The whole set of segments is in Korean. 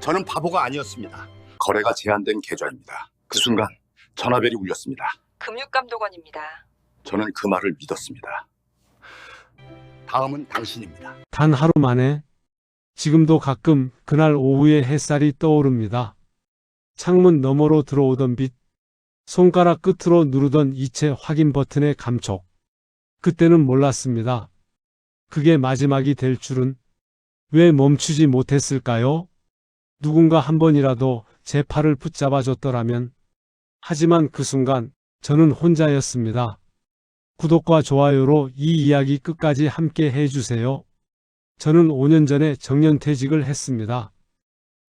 저는 바보가 아니었습니다. 거래가 제한된 계좌입니다. 그 순간 전화벨이 울렸습니다. 금융감독원입니다. 저는 그 말을 믿었습니다. 다음은 당신입니다. 단 하루 만에 지금도 가끔 그날 오후의 햇살이 떠오릅니다. 창문 너머로 들어오던 빛, 손가락 끝으로 누르던 이체 확인 버튼의 감촉. 그때는 몰랐습니다. 그게 마지막이 될 줄은. 왜 멈추지 못했을까요? 누군가 한 번이라도 제 팔을 붙잡아 줬더라면. 하지만 그 순간 저는 혼자였습니다. 구독과 좋아요로 이 이야기 끝까지 함께 해주세요. 저는 5년 전에 정년퇴직을 했습니다.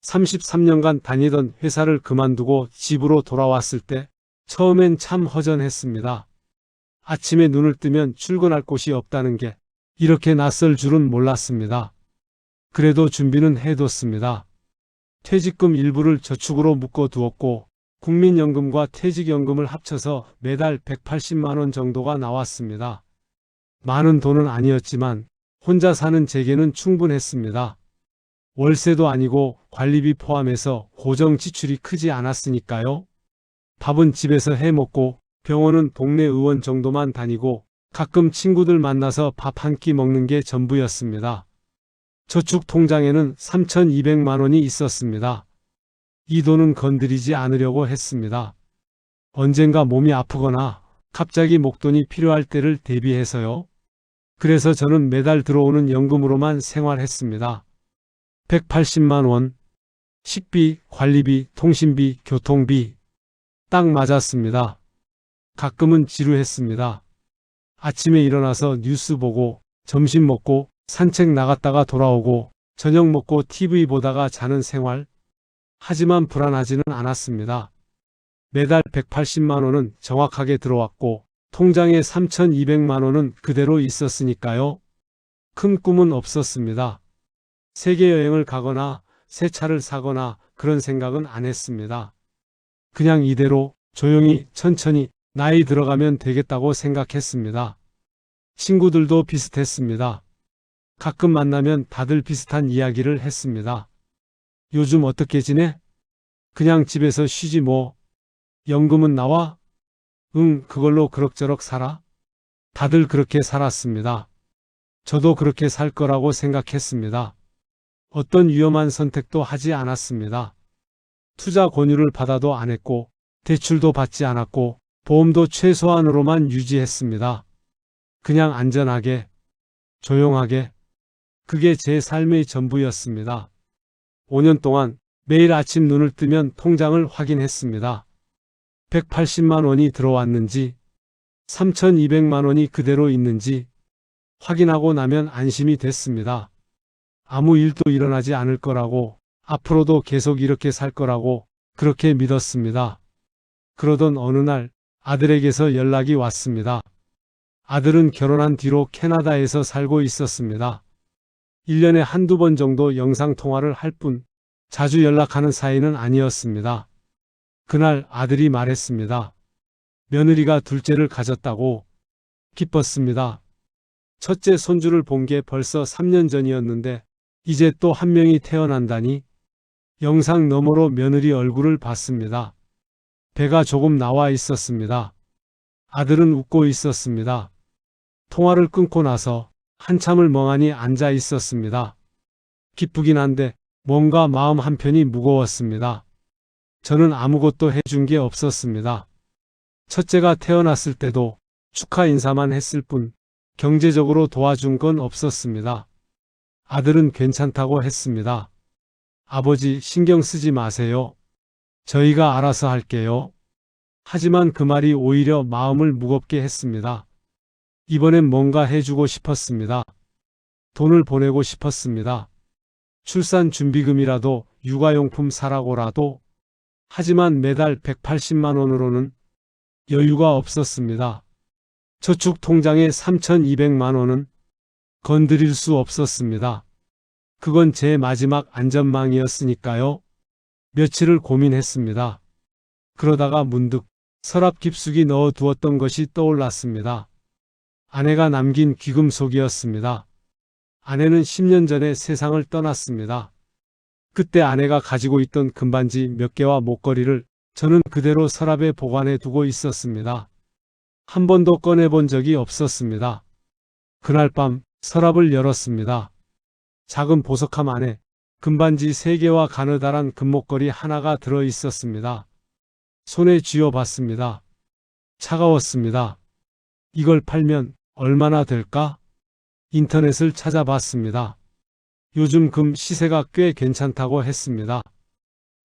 33년간 다니던 회사를 그만두고 집으로 돌아왔을 때 처음엔 참 허전했습니다. 아침에 눈을 뜨면 출근할 곳이 없다는 게 이렇게 낯설 줄은 몰랐습니다. 그래도 준비는 해뒀습니다. 퇴직금 일부를 저축으로 묶어두었고 국민연금과 퇴직연금을 합쳐서 매달 180만 원 정도가 나왔습니다. 많은 돈은 아니었지만 혼자 사는 제게는 충분했습니다. 월세도 아니고 관리비 포함해서 고정 지출이 크지 않았으니까요. 밥은 집에서 해먹고 병원은 동네 의원 정도만 다니고 가끔 친구들 만나서 밥 한 끼 먹는 게 전부였습니다. 저축 통장에는 3,200만 원이 있었습니다. 이 돈은 건드리지 않으려고 했습니다. 언젠가 몸이 아프거나 갑자기 목돈이 필요할 때를 대비해서요. 그래서 저는 매달 들어오는 연금으로만 생활했습니다. 180만 원, 식비, 관리비, 통신비, 교통비. 딱 맞았습니다. 가끔은 지루했습니다. 아침에 일어나서 뉴스 보고 점심 먹고 산책 나갔다가 돌아오고 저녁 먹고 TV 보다가 자는 생활. 하지만 불안하지는 않았습니다. 매달 180만 원은 정확하게 들어왔고 통장에 3,200만 원은 그대로 있었으니까요. 큰 꿈은 없었습니다. 세계 여행을 가거나 새 차를 사거나 그런 생각은 안 했습니다. 그냥 이대로 조용히 천천히 나이 들어가면 되겠다고 생각했습니다. 친구들도 비슷했습니다. 가끔 만나면 다들 비슷한 이야기를 했습니다. 요즘 어떻게 지내? 그냥 집에서 쉬지 뭐. 연금은 나와? 응, 그걸로 그럭저럭 살아? 다들 그렇게 살았습니다. 저도 그렇게 살 거라고 생각했습니다. 어떤 위험한 선택도 하지 않았습니다. 투자 권유를 받아도 안 했고 대출도 받지 않았고 보험도 최소한으로만 유지했습니다. 그냥 안전하게, 조용하게. 그게 제 삶의 전부였습니다. 5년 동안 매일 아침 눈을 뜨면 통장을 확인했습니다. 180만 원이 들어왔는지, 3,200만 원이 그대로 있는지 확인하고 나면 안심이 됐습니다. 아무 일도 일어나지 않을 거라고, 앞으로도 계속 이렇게 살 거라고 그렇게 믿었습니다. 그러던 어느 날 아들에게서 연락이 왔습니다. 아들은 결혼한 뒤로 캐나다에서 살고 있었습니다. 1년에 한두 번 정도 영상통화를 할 뿐 자주 연락하는 사이는 아니었습니다. 그날 아들이 말했습니다. 며느리가 둘째를 가졌다고. 기뻤습니다. 첫째 손주를 본 게 벌써 3년 전이었는데 이제 또 한 명이 태어난다니. 영상 너머로 며느리 얼굴을 봤습니다. 배가 조금 나와 있었습니다. 아들은 웃고 있었습니다. 통화를 끊고 나서 한참을 멍하니 앉아 있었습니다. 기쁘긴 한데 뭔가 마음 한편이 무거웠습니다. 저는 아무것도 해준 게 없었습니다. 첫째가 태어났을 때도 축하 인사만 했을 뿐 경제적으로 도와준 건 없었습니다. 아들은 괜찮다고 했습니다. 아버지 신경 쓰지 마세요. 저희가 알아서 할게요. 하지만 그 말이 오히려 마음을 무겁게 했습니다. 이번엔 뭔가 해주고 싶었습니다. 돈을 보내고 싶었습니다. 출산 준비금이라도 육아용품 사라고라도. 하지만 매달 180만 원으로는 여유가 없었습니다. 저축 통장에 3,200만 원은 건드릴 수 없었습니다. 그건 제 마지막 안전망이었으니까요. 며칠을 고민했습니다. 그러다가 문득 서랍 깊숙이 넣어두었던 것이 떠올랐습니다. 아내가 남긴 귀금속이었습니다. 아내는 10년 전에 세상을 떠났습니다. 그때 아내가 가지고 있던 금반지 몇 개와 목걸이를 저는 그대로 서랍에 보관해 두고 있었습니다. 한 번도 꺼내본 적이 없었습니다. 그날 밤 서랍을 열었습니다. 작은 보석함 안에 금반지 3개와 가느다란 금목걸이 하나가 들어 있었습니다. 손에 쥐어봤습니다. 차가웠습니다. 이걸 팔면 얼마나 될까? 인터넷을 찾아봤습니다. 요즘 금 시세가 꽤 괜찮다고 했습니다.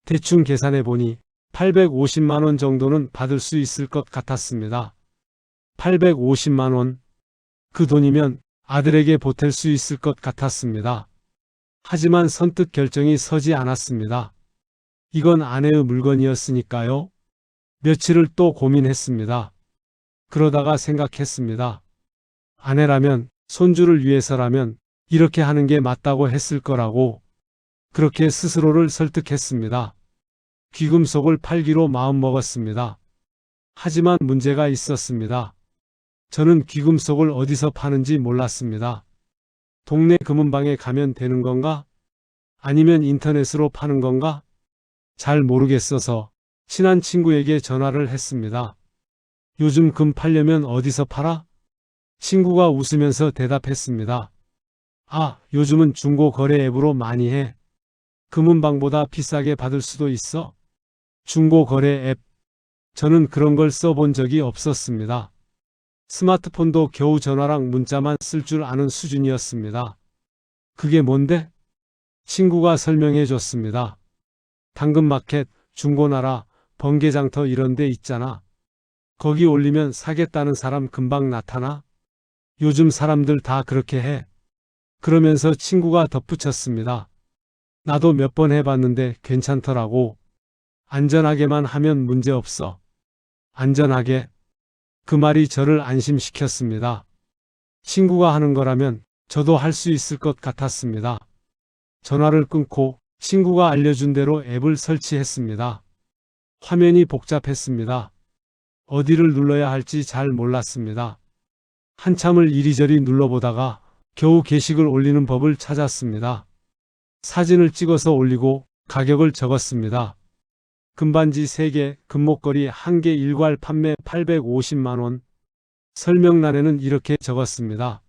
대충 계산해 보니 850만 원 정도는 받을 수 있을 것 같았습니다. 850만 원. 그 돈이면 아들에게 보탤 수 있을 것 같았습니다. 하지만 선뜻 결정이 서지 않았습니다. 이건 아내의 물건이었으니까요. 며칠을 또 고민했습니다. 그러다가 생각했습니다. 아내라면, 손주를 위해서라면 이렇게 하는 게 맞다고 했을 거라고. 그렇게 스스로를 설득했습니다. 귀금속을 팔기로 마음먹었습니다. 하지만 문제가 있었습니다. 저는 귀금속을 어디서 파는지 몰랐습니다. 동네 금은방에 가면 되는 건가? 아니면 인터넷으로 파는 건가? 잘 모르겠어서 친한 친구에게 전화를 했습니다. 요즘 금 팔려면 어디서 팔아? 친구가 웃으면서 대답했습니다. 아, 요즘은 중고거래 앱으로 많이 해. 금은방보다 비싸게 받을 수도 있어. 중고거래 앱. 저는 그런 걸 써본 적이 없었습니다. 스마트폰도 겨우 전화랑 문자만 쓸 줄 아는 수준이었습니다. 그게 뭔데? 친구가 설명해 줬습니다. 당근마켓, 중고나라, 번개장터 이런 데 있잖아. 거기 올리면 사겠다는 사람 금방 나타나? 요즘 사람들 다 그렇게 해. 그러면서 친구가 덧붙였습니다. 나도 몇 번 해봤는데 괜찮더라고. 안전하게만 하면 문제없어. 안전하게. 그 말이 저를 안심시켰습니다. 친구가 하는 거라면 저도 할 수 있을 것 같았습니다. 전화를 끊고 친구가 알려준 대로 앱을 설치했습니다. 화면이 복잡했습니다. 어디를 눌러야 할지 잘 몰랐습니다. 한참을 이리저리 눌러보다가 겨우 게시글 올리는 법을 찾았습니다. 사진을 찍어서 올리고 가격을 적었습니다. 금반지 3개, 금목걸이 1개 일괄 판매 850만 원. 설명란에는 이렇게 적었습니다.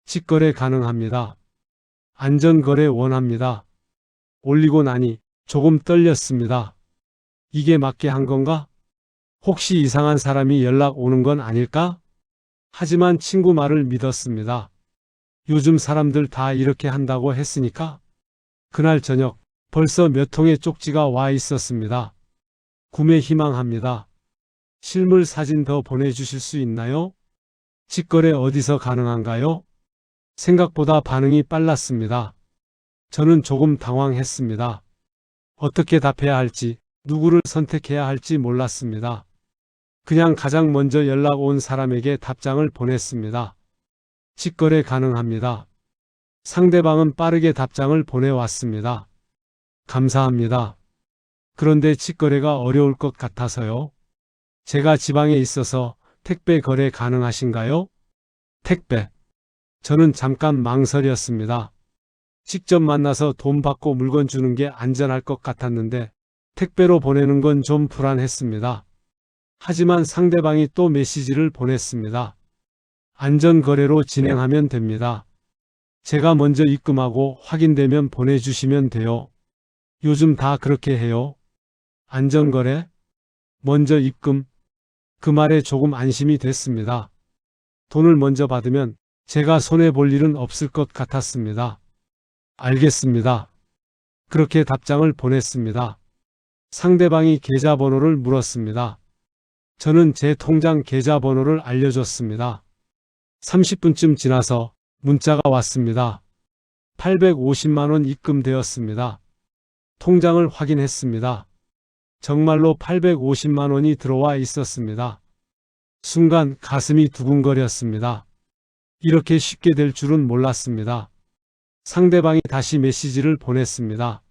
직거래 가능합니다. 안전거래 원합니다. 올리고 나니 조금 떨렸습니다. 이게 맞게 한 건가? 혹시 이상한 사람이 연락 오는 건 아닐까? 하지만 친구 말을 믿었습니다. 요즘 사람들 다 이렇게 한다고 했으니까. 그날 저녁 벌써 몇 통의 쪽지가 와 있었습니다. 구매 희망합니다. 실물 사진 더 보내주실 수 있나요? 직거래 어디서 가능한가요? 생각보다 반응이 빨랐습니다. 저는 조금 당황했습니다. 어떻게 답해야 할지, 누구를 선택해야 할지 몰랐습니다. 그냥 가장 먼저 연락 온 사람에게 답장을 보냈습니다. 직거래 가능합니다. 상대방은 빠르게 답장을 보내왔습니다. 감사합니다. 그런데 직거래가 어려울 것 같아서요. 제가 지방에 있어서 택배 거래 가능하신가요? 택배. 저는 잠깐 망설였습니다. 직접 만나서 돈 받고 물건 주는 게 안전할 것 같았는데 택배로 보내는 건 좀 불안했습니다. 하지만 상대방이 또 메시지를 보냈습니다. 안전거래로 진행하면 됩니다. 제가 먼저 입금하고 확인되면 보내주시면 돼요. 요즘 다 그렇게 해요. 안전거래? 먼저 입금? 그 말에 조금 안심이 됐습니다. 돈을 먼저 받으면 제가 손해볼 일은 없을 것 같았습니다. 알겠습니다. 그렇게 답장을 보냈습니다. 상대방이 계좌번호를 물었습니다. 저는 제 통장 계좌번호를 알려줬습니다. 30분쯤 지나서 문자가 왔습니다. 850만 원 입금되었습니다. 통장을 확인했습니다. 정말로 850만 원이 들어와 있었습니다. 순간 가슴이 두근거렸습니다. 이렇게 쉽게 될 줄은 몰랐습니다. 상대방이 다시 메시지를 보냈습니다.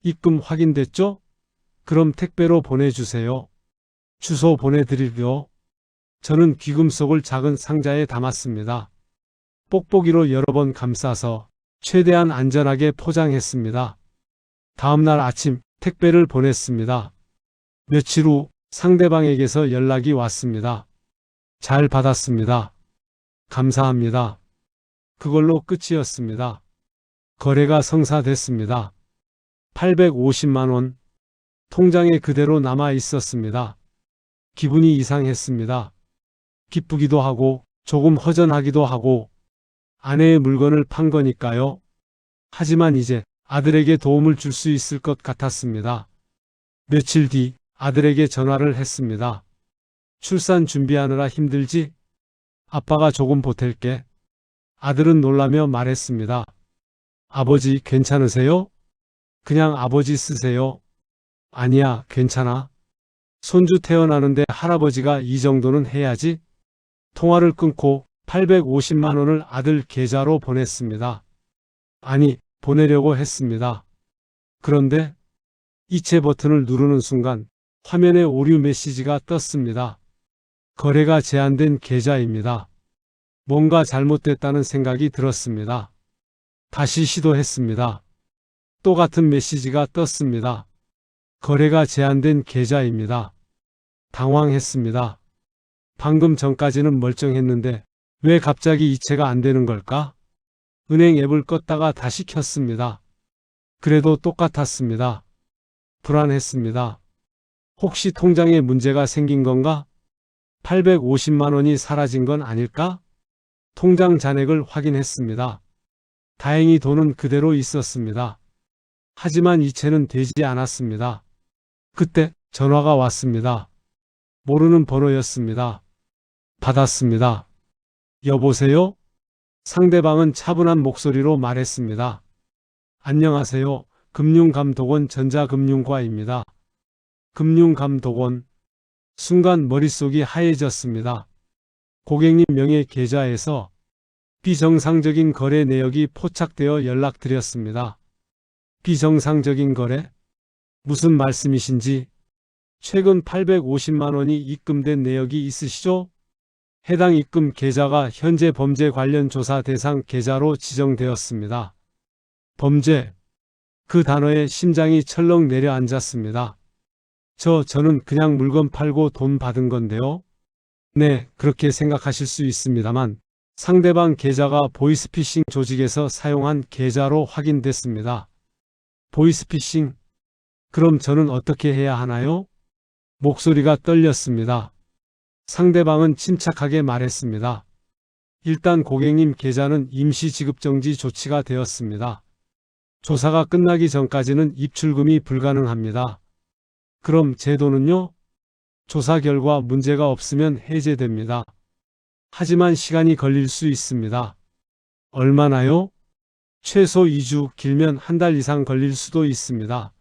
입금 확인됐죠? 그럼 택배로 보내주세요. 주소 보내드릴게요. 저는 귀금속을 작은 상자에 담았습니다. 뽁뽁이로 여러 번 감싸서 최대한 안전하게 포장했습니다. 다음날 아침 택배를 보냈습니다. 며칠 후 상대방에게서 연락이 왔습니다. 잘 받았습니다. 감사합니다. 그걸로 끝이었습니다. 거래가 성사됐습니다. 850만 원. 통장에 그대로 남아 있었습니다. 기분이 이상했습니다. 기쁘기도 하고 조금 허전하기도 하고 아내의 물건을 판 거니까요. 하지만 이제 아들에게 도움을 줄 수 있을 것 같았습니다. 며칠 뒤 아들에게 전화를 했습니다. 출산 준비하느라 힘들지? 아빠가 조금 보탤게. 아들은 놀라며 말했습니다. 아버지 괜찮으세요? 그냥 아버지 쓰세요. 아니야, 괜찮아. 손주 태어나는데 할아버지가 이 정도는 해야지. 통화를 끊고 850만 원을 아들 계좌로 보냈습니다. 아니, 보내려고 했습니다. 그런데 이체 버튼을 누르는 순간 화면에 오류 메시지가 떴습니다. 거래가 제한된 계좌입니다. 뭔가 잘못됐다는 생각이 들었습니다. 다시 시도했습니다. 또 같은 메시지가 떴습니다. 거래가 제한된 계좌입니다. 당황했습니다. 방금 전까지는 멀쩡했는데 왜 갑자기 이체가 안 되는 걸까? 은행 앱을 껐다가 다시 켰습니다. 그래도 똑같았습니다. 불안했습니다. 혹시 통장에 문제가 생긴 건가? 850만 원이 사라진 건 아닐까? 통장 잔액을 확인했습니다. 다행히 돈은 그대로 있었습니다. 하지만 이체는 되지 않았습니다. 그때 전화가 왔습니다. 모르는 번호였습니다. 받았습니다. 여보세요? 상대방은 차분한 목소리로 말했습니다. 안녕하세요. 금융감독원 전자금융과입니다. 금융감독원. 순간 머릿속이 하얘졌습니다. 고객님 명의 계좌에서 비정상적인 거래 내역이 포착되어 연락드렸습니다. 비정상적인 거래? 무슨 말씀이신지? 최근 850만 원이 입금된 내역이 있으시죠? 해당 입금 계좌가 현재 범죄 관련 조사 대상 계좌로 지정되었습니다. 범죄. 그 단어에 심장이 철렁 내려앉았습니다. 저는 그냥 물건 팔고 돈 받은 건데요. 네, 그렇게 생각하실 수 있습니다만 상대방 계좌가 보이스피싱 조직에서 사용한 계좌로 확인됐습니다. 보이스피싱? 그럼 저는 어떻게 해야 하나요? 목소리가 떨렸습니다. 상대방은 침착하게 말했습니다. 일단 고객님 계좌는 임시 지급정지 조치가 되었습니다. 조사가 끝나기 전까지는 입출금이 불가능합니다. 그럼 제 돈은요? 조사 결과 문제가 없으면 해제됩니다. 하지만 시간이 걸릴 수 있습니다. 얼마나요? 최소 2주, 길면 한 달 이상 걸릴 수도 있습니다.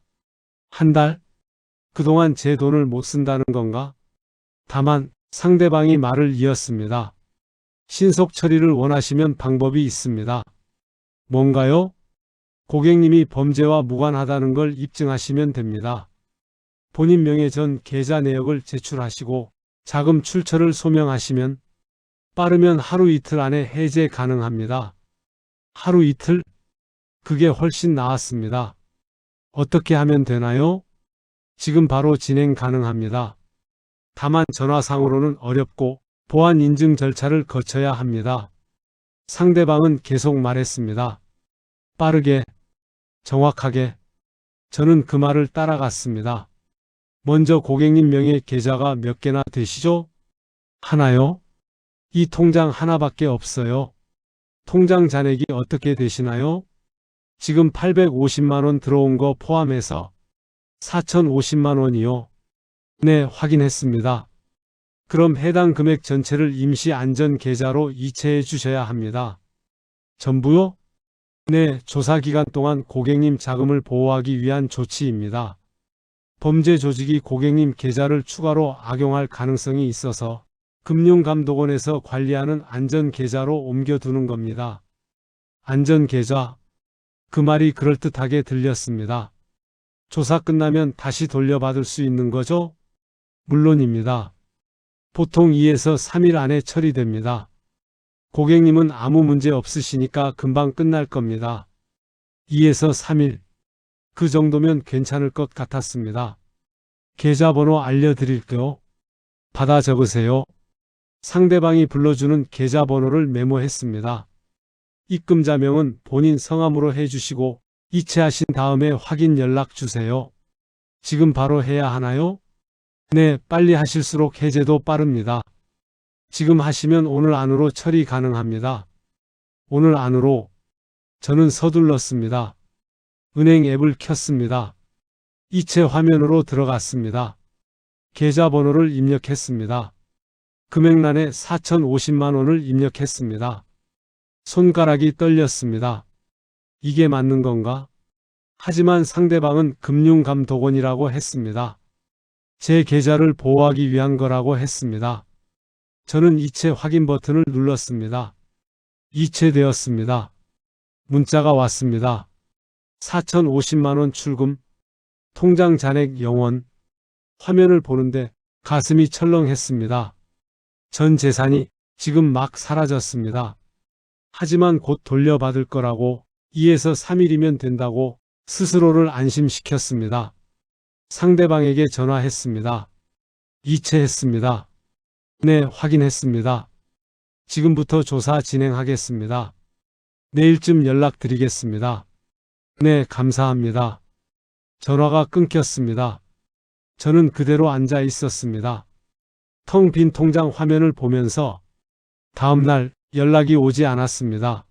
한 달? 그동안 제 돈을 못 쓴다는 건가? 다만 상대방이 말을 이었습니다. 신속 처리를 원하시면 방법이 있습니다. 뭔가요? 고객님이 범죄와 무관하다는 걸 입증하시면 됩니다. 본인 명의 전 계좌 내역을 제출하시고 자금 출처를 소명하시면 빠르면 하루 이틀 안에 해제 가능합니다. 하루 이틀? 그게 훨씬 나았습니다. 어떻게 하면 되나요? 지금 바로 진행 가능합니다. 다만 전화상으로는 어렵고 보안 인증 절차를 거쳐야 합니다. 상대방은 계속 말했습니다. 빠르게, 정확하게. 저는 그 말을 따라갔습니다. 먼저 고객님 명의 계좌가 몇 개나 되시죠? 하나요? 이 통장 하나밖에 없어요. 통장 잔액이 어떻게 되시나요? 지금 850만 원 들어온 거 포함해서 4,050만 원이요. 네, 확인했습니다. 그럼 해당 금액 전체를 임시 안전 계좌로 이체해 주셔야 합니다. 전부요? 네, 조사 기간 동안 고객님 자금을 보호하기 위한 조치입니다. 범죄 조직이 고객님 계좌를 추가로 악용할 가능성이 있어서 금융감독원에서 관리하는 안전계좌로 옮겨두는 겁니다. 안전계좌. 그 말이 그럴듯하게 들렸습니다. 조사 끝나면 다시 돌려받을 수 있는 거죠? 물론입니다. 보통 2에서 3일 안에 처리됩니다. 고객님은 아무 문제 없으시니까 금방 끝날 겁니다. 2에서 3일. 그 정도면 괜찮을 것 같았습니다. 계좌번호 알려드릴게요. 받아 적으세요. 상대방이 불러주는 계좌번호를 메모했습니다. 입금자명은 본인 성함으로 해주시고 이체하신 다음에 확인 연락 주세요. 지금 바로 해야 하나요? 네, 빨리 하실수록 해제도 빠릅니다. 지금 하시면 오늘 안으로 처리 가능합니다. 오늘 안으로. 저는 서둘렀습니다. 은행 앱을 켰습니다. 이체 화면으로 들어갔습니다. 계좌번호를 입력했습니다. 금액란에 4,050만 원을 입력했습니다. 손가락이 떨렸습니다. 이게 맞는 건가? 하지만 상대방은 금융감독원이라고 했습니다. 제 계좌를 보호하기 위한 거라고 했습니다. 저는 이체 확인 버튼을 눌렀습니다. 이체되었습니다. 문자가 왔습니다. 4,050만 원 출금, 통장 잔액 0원. 화면을 보는데 가슴이 철렁했습니다. 전 재산이 지금 막 사라졌습니다. 하지만 곧 돌려받을 거라고 2에서 3일이면 된다고 스스로를 안심시켰습니다. 상대방에게 전화했습니다. 이체했습니다. 네, 확인했습니다. 지금부터 조사 진행하겠습니다. 내일쯤 연락드리겠습니다. 네, 감사합니다. 전화가 끊겼습니다. 저는 그대로 앉아 있었습니다. 텅 빈 통장 화면을 보면서 다음 날 연락이 오지 않았습니다.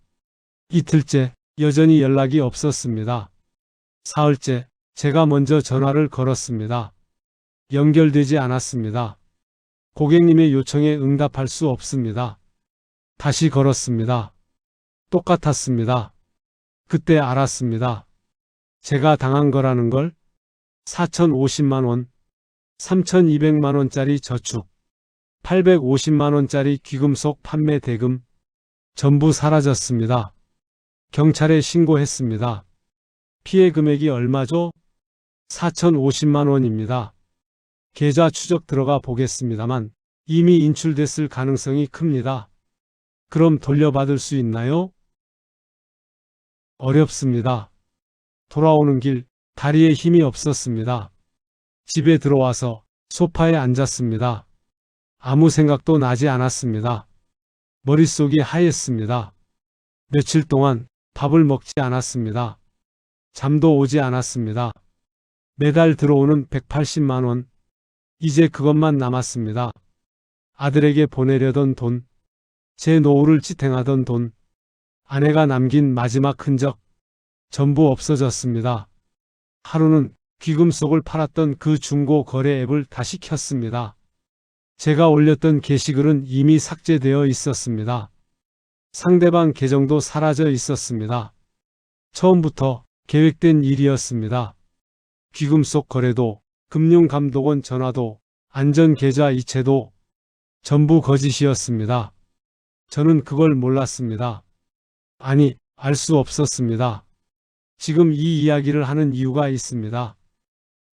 이틀째 여전히 연락이 없었습니다. 사흘째 제가 먼저 전화를 걸었습니다. 연결되지 않았습니다. 고객님의 요청에 응답할 수 없습니다. 다시 걸었습니다. 똑같았습니다. 그때 알았습니다. 제가 당한 거라는 걸. 4,050만 원, 3,200만 원짜리 저축, 850만 원짜리 귀금속 판매 대금, 전부 사라졌습니다. 경찰에 신고했습니다. 피해 금액이 얼마죠? 4,050만 원입니다. 계좌 추적 들어가 보겠습니다만 이미 인출됐을 가능성이 큽니다. 그럼 돌려받을 수 있나요? 어렵습니다. 돌아오는 길 다리에 힘이 없었습니다. 집에 들어와서 소파에 앉았습니다. 아무 생각도 나지 않았습니다. 머릿속이 하였습니다. 며칠 동안 밥을 먹지 않았습니다. 잠도 오지 않았습니다. 매달 들어오는 180만 원. 이제 그것만 남았습니다. 아들에게 보내려던 돈, 제 노후를 지탱하던 돈, 아내가 남긴 마지막 흔적, 전부 없어졌습니다. 하루는 귀금속을 팔았던 그 중고 거래 앱을 다시 켰습니다. 제가 올렸던 게시글은 이미 삭제되어 있었습니다. 상대방 계정도 사라져 있었습니다. 처음부터 계획된 일이었습니다. 귀금속 거래도, 금융감독원 전화도, 안전계좌 이체도 전부 거짓이었습니다. 저는 그걸 몰랐습니다. 아니, 알 수 없었습니다. 지금 이 이야기를 하는 이유가 있습니다.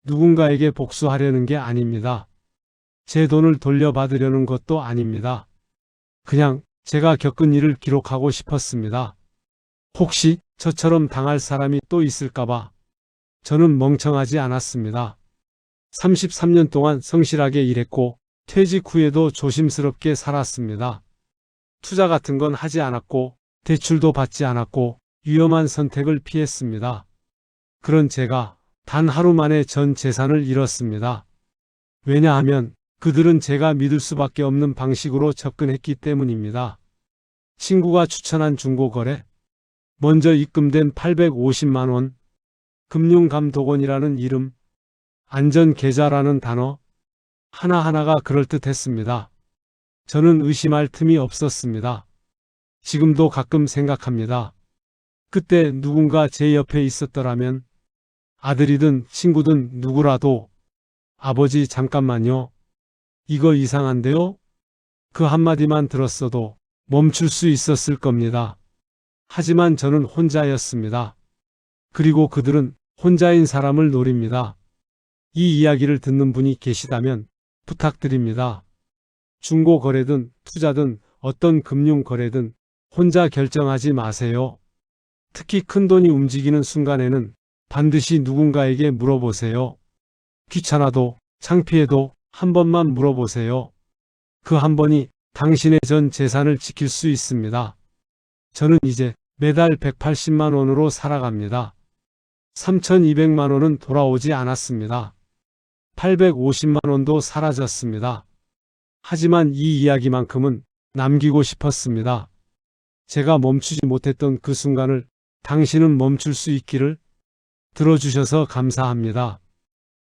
누군가에게 복수하려는 게 아닙니다. 제 돈을 돌려받으려는 것도 아닙니다. 그냥 제가 겪은 일을 기록하고 싶었습니다. 혹시 저처럼 당할 사람이 또 있을까봐. 저는 멍청하지 않았습니다. 33년 동안 성실하게 일했고 퇴직 후에도 조심스럽게 살았습니다. 투자 같은 건 하지 않았고 대출도 받지 않았고 위험한 선택을 피했습니다. 그런 제가 단 하루 만에 전 재산을 잃었습니다. 왜냐하면 그들은 제가 믿을 수밖에 없는 방식으로 접근했기 때문입니다. 친구가 추천한 중고거래, 먼저 입금된 850만 원, 금융감독원이라는 이름, 안전계좌라는 단어, 하나하나가 그럴듯했습니다. 저는 의심할 틈이 없었습니다. 지금도 가끔 생각합니다. 그때 누군가 제 옆에 있었더라면, 아들이든 친구든 누구라도, 아버지 잠깐만요. 이거 이상한데요? 그 한마디만 들었어도 멈출 수 있었을 겁니다. 하지만 저는 혼자였습니다. 그리고 그들은 혼자인 사람을 노립니다. 이 이야기를 듣는 분이 계시다면 부탁드립니다. 중고거래든 투자든 어떤 금융거래든 혼자 결정하지 마세요. 특히 큰돈이 움직이는 순간에는 반드시 누군가에게 물어보세요. 귀찮아도 창피해도 한 번만 물어보세요. 그 한 번이 당신의 전 재산을 지킬 수 있습니다. 저는 이제 매달 180만 원으로 살아갑니다. 3,200만 원은 돌아오지 않았습니다. 850만 원도 사라졌습니다. 하지만 이 이야기만큼은 남기고 싶었습니다. 제가 멈추지 못했던 그 순간을 당신은 멈출 수 있기를. 들어주셔서 감사합니다.